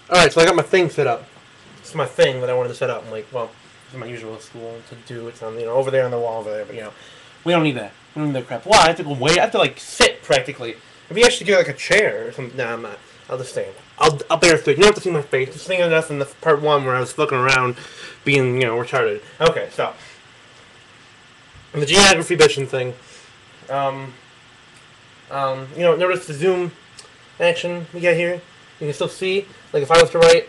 Alright, so I got my thing set up. This is my thing that I wanted to set up. I'm like, well, this is my usual school to do. It's on, over there on the wall over there, but we don't need that. We don't need that crap. Why? I have to go wait. I have to like sit practically. If you actually get like a chair or something, nah, I'm not. I'll just stand. I'll bear through. You don't have to see my face. Just think enough in the part 1 where I was looking around, being retarded. Okay, so the geography bitching thing. Notice the zoom action we got here. You can still see. Like if I was to write,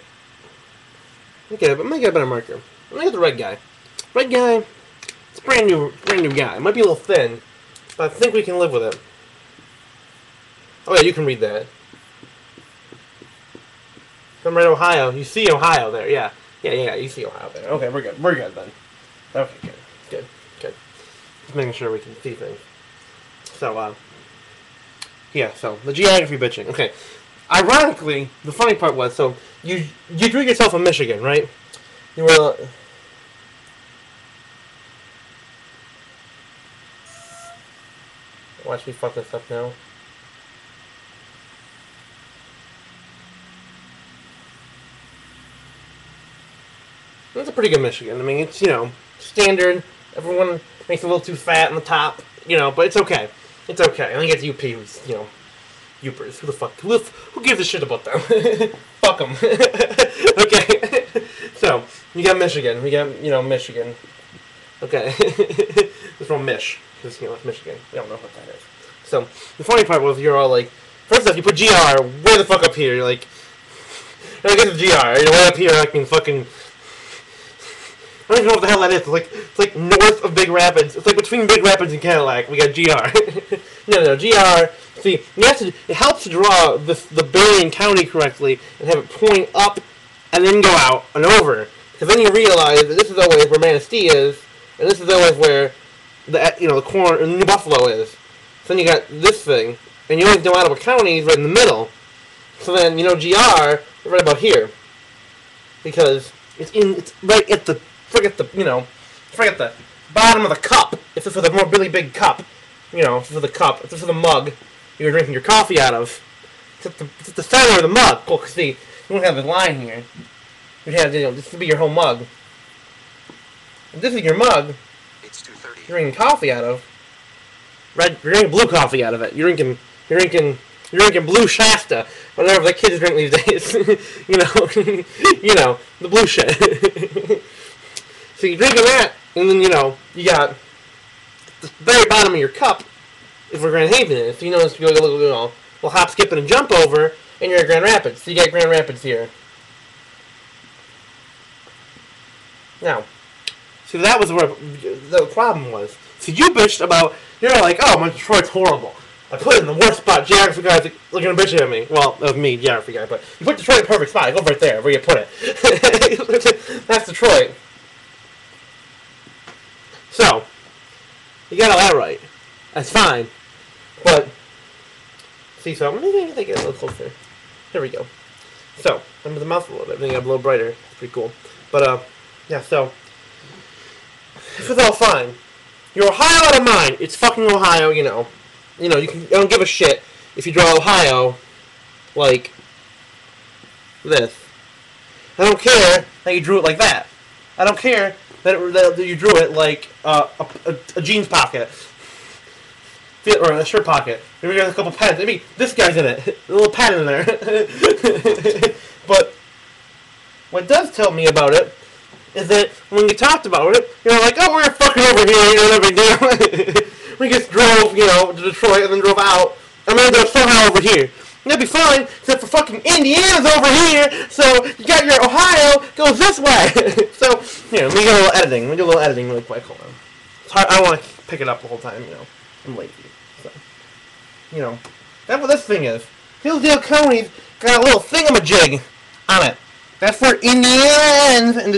I might get a better marker. I'm gonna get the red guy. Red guy. It's a brand new guy. It might be a little thin, but I think we can live with it. Oh yeah, you can read that. Come right, Ohio. You see Ohio there, yeah. Yeah, you see Ohio there. Okay, we're good. We're good then. Okay, good. Just making sure we can see things. So, yeah, so, the geography bitching. Okay. Ironically, the funny part was, so, you drew yourself in Michigan, right? You were... Watch me fuck this up now. It's a pretty good Michigan. I mean, it's, standard. Everyone makes it a little too fat on the top, but it's okay. It's okay. I think it's UP who's, Upers. Who the fuck? Who gives a shit about them? Fuck them. Okay. So, you got Michigan. We got, Michigan. Okay. It's from Mich. Because, it's Michigan. We don't know what that is. So, the funny part was you're all like, first off, you put GR way the fuck up here. You're like, I get the GR. You're way up here, like in fucking... I don't even know what the hell that is. It's like north of Big Rapids. It's like between Big Rapids and Cadillac. We got GR. No, GR. See, it helps to draw the Berrien County correctly and have it point up and then go out and over. Because then you realize that this is always where Manistee is, and this is always where the corner New Buffalo is. So then you got this thing, and you always know Ottawa County is right in the middle. So then GR is right about here because it's right at the. Forget the bottom of the cup. If this was a more really big cup, if this was a cup, if this was a mug you were drinking your coffee out of, it's at the center of the mug. Well, see, you won't have this line here. You'd have, this would be your whole mug. If this is your mug, it's 2:30. You're drinking coffee out of. You're drinking blue coffee out of it. You're drinking blue Shasta, whatever the kids drink these days. The blue shit. So you're drinking that, and then, you got the very bottom of your cup is where Grand Haven is. So you notice you go a little hop, skip, and jump over, and you're at Grand Rapids. So you got Grand Rapids here. Now, see, that was where the problem was. See, you bitched about, you're like, oh, my Detroit's horrible. I put it in the worst spot. Geography guys are looking to bitch at me. Well, that was me, geography guy, but you put Detroit in the perfect spot. Go right there, where you put it. That's Detroit. So, you got all that right. That's fine. But, see, so maybe they get a little closer. There we go. So, under the mouth a little bit. Then you got a little brighter. It's pretty cool. But, yeah, so, this is all fine. You're Ohio out of mind. It's fucking Ohio, I don't give a shit if you draw Ohio like this. I don't care that you drew it like that. I don't care that you drew it like a jeans pocket or a shirt pocket. Maybe you got a couple pens. Maybe this guy's in it. A little pen in there. But what does tell me about it is that when you talked about it, you're like, oh, we're fucking over here, no big deal. We just drove, to Detroit and then drove out. And then they're somehow over here. And that'd be fine, except for fucking Indiana's over here, so you got your Ohio goes this way. So, let me get a little editing. Let me do a little editing really quick. Hold on. It's hard. I don't want to pick it up the whole time, I'm lazy. So, that's what this thing is. Hillsdale County's got a little thingamajig on it. That's where Indiana ends and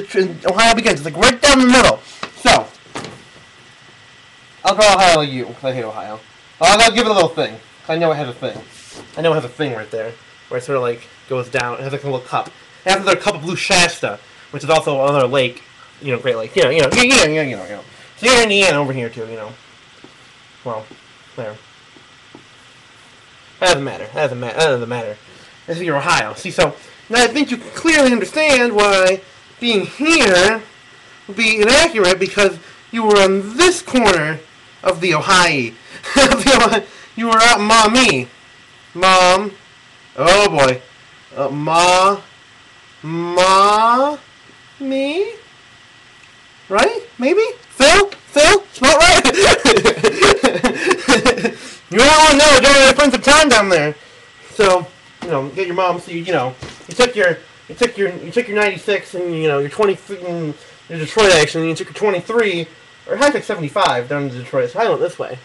Ohio begins. It's like right down the middle. So, I'll draw Ohio like you, because I hate Ohio. I'll give it a little thing. I know it has a thing. I know it has a thing right there, where it sort of like goes down. It has like a little cup. It has another cup of blue Shasta, which is also another lake. Great Lake. So you're Indiana over here too. Well, there. That doesn't matter. That doesn't matter. as you're Ohio. See, so now I think you clearly understand why being here would be inaccurate, because you were on this corner of the Ohio. You were out mommy. Mom. Oh boy. Me? Right? Maybe? Phil? It's not right? You don't want to know, don't really spend some time down there. So, get your mom, so you took your 96 and you're 23 in Detroit actually, and you took your 23, or I took 75 down to Detroit, so I went this way.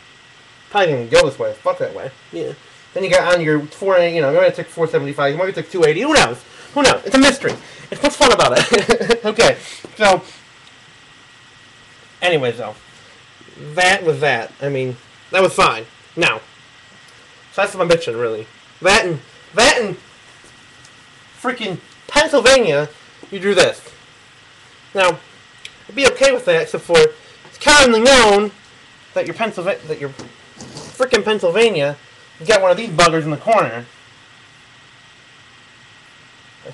Probably didn't go this way, fuck that way. Yeah. Then you got on your 4, you might have took 475, you might have took 280, who knows? It's a mystery. It's what's fun about it. Okay, so, anyways though, that was that. I mean, that was fine. Now, so that's what I'm bitching, really. That and freaking Pennsylvania, you drew this. Now, I'd be okay with that, except for it's commonly known that your freaking Pennsylvania, you got one of these buggers in the corner.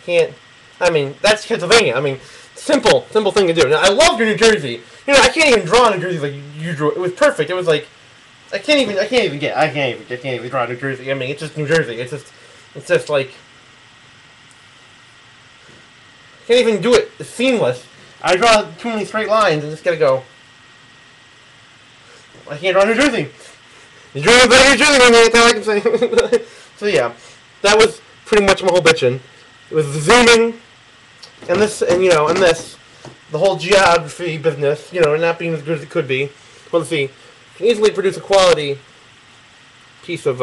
That's Pennsylvania. Simple thing to do. Now, I love your New Jersey. I can't even draw New Jersey like you drew. It was perfect. It was like, I can't even draw New Jersey. It's just New Jersey. It's just like, I can't even do it. It's seamless. I draw too many straight lines and just gotta go. I can't draw New Jersey. You drew a better New Jersey than me, that's all I can say. So yeah, that was pretty much my whole bitchin'. It was the zooming, and this, and this, the whole geography business, not being as good as it could be. Well, let's see, you can easily produce a quality piece of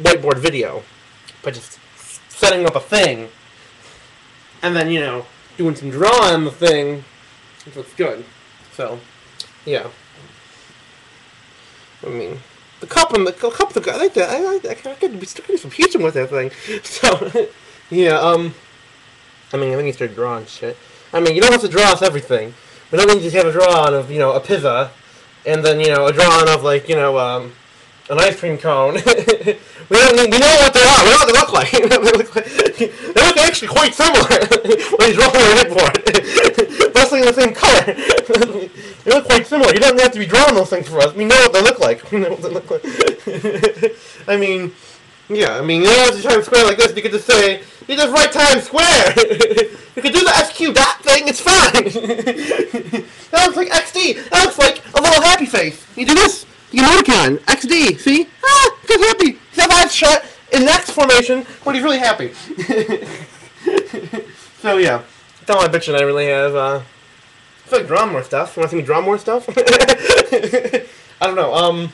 whiteboard video by just setting up a thing, and then, doing some drawing on the thing. It looks good. So, yeah. The cup, I like that. I could do some teaching with that thing. So, yeah, I think you start drawing shit. You don't have to draw us everything. We don't need to have a drawing of, a pizza, and then, a drawing of, like, an ice cream cone. we know what they are. We know what they look like. They look actually quite similar when he's rolling a headboard. Mostly in the same color. They look quite similar. You don't have to be drawing those things for us. We know what they look like. Yeah, you don't have to Times Square like this. You could just say, you just write Times Square. You could do the SQ dot thing. It's fine. That looks like XD. That looks like a little happy face. You do this. You emoticon. XD. See? He's happy. His eyes shut in the X formation, but he's really happy. So yeah, that's all my bitching I really have. I feel like drawing more stuff. You want to see me draw more stuff? I don't know.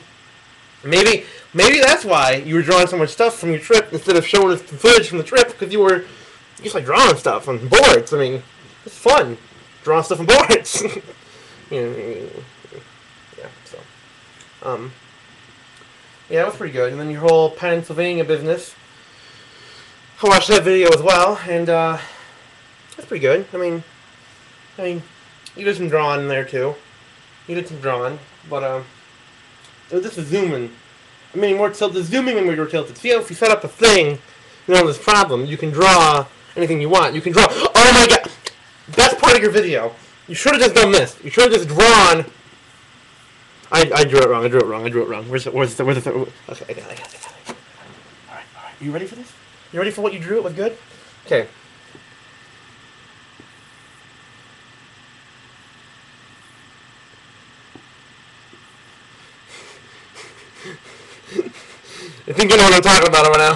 Maybe that's why you were drawing so much stuff from your trip instead of showing us the footage from the trip, because you were just like drawing stuff on boards. It's fun drawing stuff on boards. Yeah. So, yeah, that was pretty good. And then your whole Pennsylvania business. I watched that video as well, and that's pretty good. You did some drawing in there too. You did some drawing, but this is zooming. More tilted, zooming and more tilted. See, if you set up a thing, this problem, you can draw anything you want. You can draw. Oh my god, that's part of your video. You should have just done this. You should have just drawn. I drew it wrong. Where's the okay, I got it. Alright. You ready for this? You ready for what you drew? It was good? Okay. I think you know what I'm talking about right now.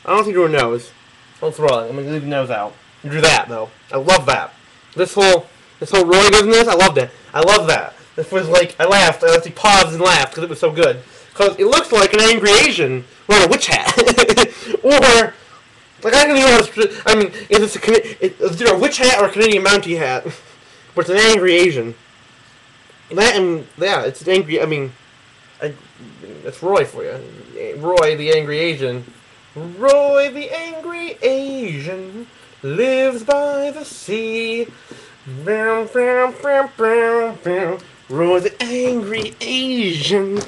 I don't think you drew a nose. Don't throw it. I'm gonna leave the nose out. You drew that though. I love that. This whole Roy business, I loved it. I love that. This was like, I laughed. I actually paused and laughed because it was so good. Because it looks like an angry Asian wearing a witch hat. Or, like, I don't even know is it a witch hat or a Canadian Mountie hat? But it's an angry Asian. That and, yeah, it's an angry, that's Roy for you. Roy the angry Asian. Roy the angry Asian lives by the sea. Roy the angry Asian